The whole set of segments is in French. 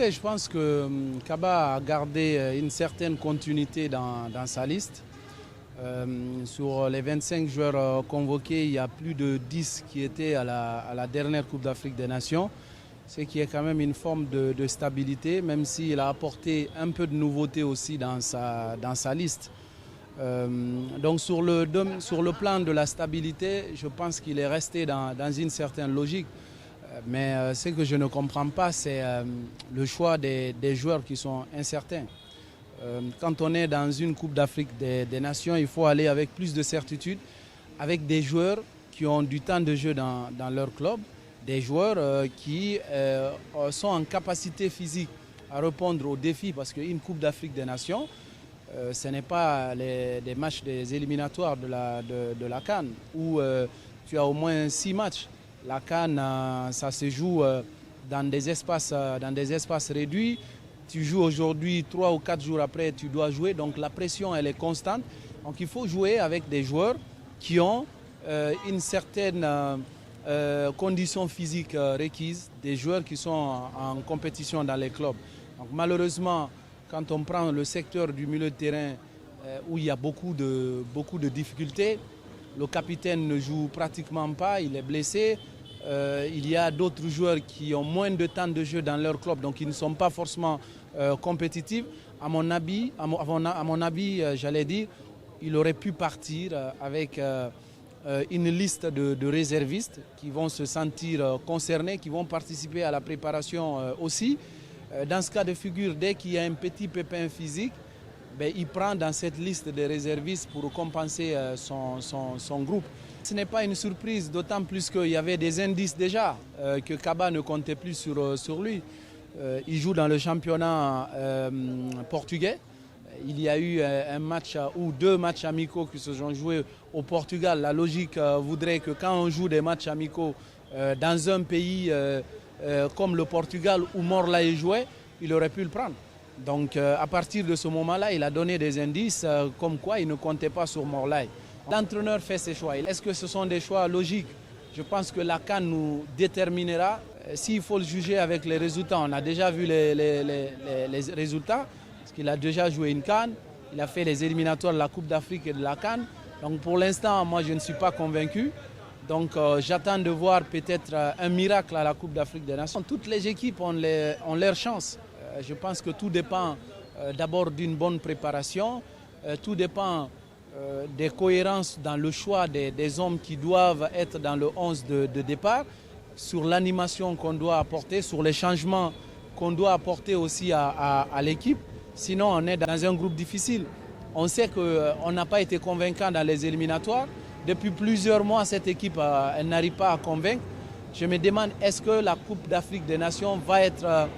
Écoutez, je pense que Kaba a gardé une certaine continuité dans sa liste. Sur les 25 joueurs convoqués, il y a plus de 10 qui étaient à la dernière Coupe d'Afrique des Nations. C'est qu'il y a quand même une forme de stabilité, même s'il a apporté un peu de nouveauté aussi dans sa liste. Donc sur le plan de la stabilité, je pense qu'il est resté dans une certaine logique. Mais ce que je ne comprends pas, c'est le choix des joueurs qui sont incertains. Quand on est dans une Coupe d'Afrique des Nations, il faut aller avec plus de certitude, avec des joueurs qui ont du temps de jeu dans leur club, des joueurs qui sont en capacité physique à répondre aux défis, parce qu'une Coupe d'Afrique des Nations, ce n'est pas des matchs des éliminatoires de la CAN, où tu as au moins 6 matchs. La CAN, ça se joue dans des espaces réduits. Tu joues aujourd'hui, 3 ou 4 jours après, tu dois jouer. Donc la pression, elle est constante. Donc il faut jouer avec des joueurs qui ont une certaine condition physique requise, des joueurs qui sont en compétition dans les clubs. Donc malheureusement, quand on prend le secteur du milieu de terrain où il y a beaucoup de difficultés, le capitaine ne joue pratiquement pas, il est blessé. Il y a d'autres joueurs qui ont moins de temps de jeu dans leur club, donc ils ne sont pas forcément compétitifs. À mon avis, j'allais dire, il aurait pu partir avec une liste de réservistes qui vont se sentir concernés, qui vont participer à la préparation aussi. Dans ce cas de figure, dès qu'il y a un petit pépin physique, il prend dans cette liste de réservistes pour compenser son groupe. Ce n'est pas une surprise, d'autant plus qu'il y avait des indices déjà que Kaba ne comptait plus sur lui. Il joue dans le championnat portugais. Il y a eu un match ou 2 matchs amicaux qui se sont joués au Portugal. La logique voudrait que quand on joue des matchs amicaux dans un pays comme le Portugal où Morlaï est joué, il aurait pu le prendre. Donc à partir de ce moment-là, il a donné des indices comme quoi il ne comptait pas sur Morlaï. L'entraîneur fait ses choix. Est-ce que ce sont des choix logiques? Je pense que la CAN nous déterminera. S'il faut le juger avec les résultats, on a déjà vu les résultats, parce qu'il a déjà joué une CAN, il a fait les éliminatoires de la Coupe d'Afrique et de la CAN. Donc pour l'instant, moi je ne suis pas convaincu. Donc j'attends de voir peut-être un miracle à la Coupe d'Afrique des Nations. Toutes les équipes ont leur chance. Je pense que tout dépend d'abord d'une bonne préparation, tout dépend des cohérences dans le choix des hommes qui doivent être dans le 11 de départ, sur l'animation qu'on doit apporter, sur les changements qu'on doit apporter aussi à l'équipe. Sinon, on est dans un groupe difficile. On sait qu'on n'a pas été convaincant dans les éliminatoires. Depuis plusieurs mois, cette équipe elle n'arrive pas à convaincre. Je me demande, est-ce que la Coupe d'Afrique des Nations va être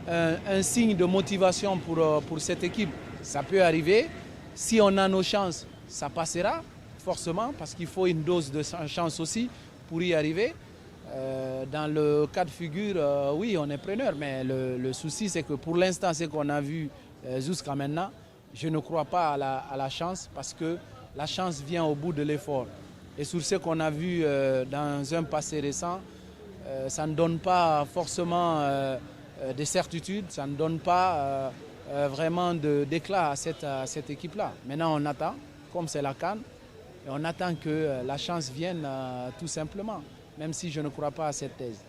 un signe de motivation pour cette équipe? Ça peut arriver. Si on a nos chances, ça passera forcément, parce qu'il faut une dose de chance aussi pour y arriver. Dans le cas de figure, oui, on est preneur, mais le souci, c'est que pour l'instant, ce qu'on a vu jusqu'à maintenant, je ne crois pas à la chance, parce que la chance vient au bout de l'effort. Et sur ce qu'on a vu dans un passé récent, ça ne donne pas forcément de certitude, ça ne donne pas vraiment d'éclat à cette équipe-là. Maintenant, on attend, comme c'est la CAN, et on attend que la chance vienne tout simplement, même si je ne crois pas à cette thèse.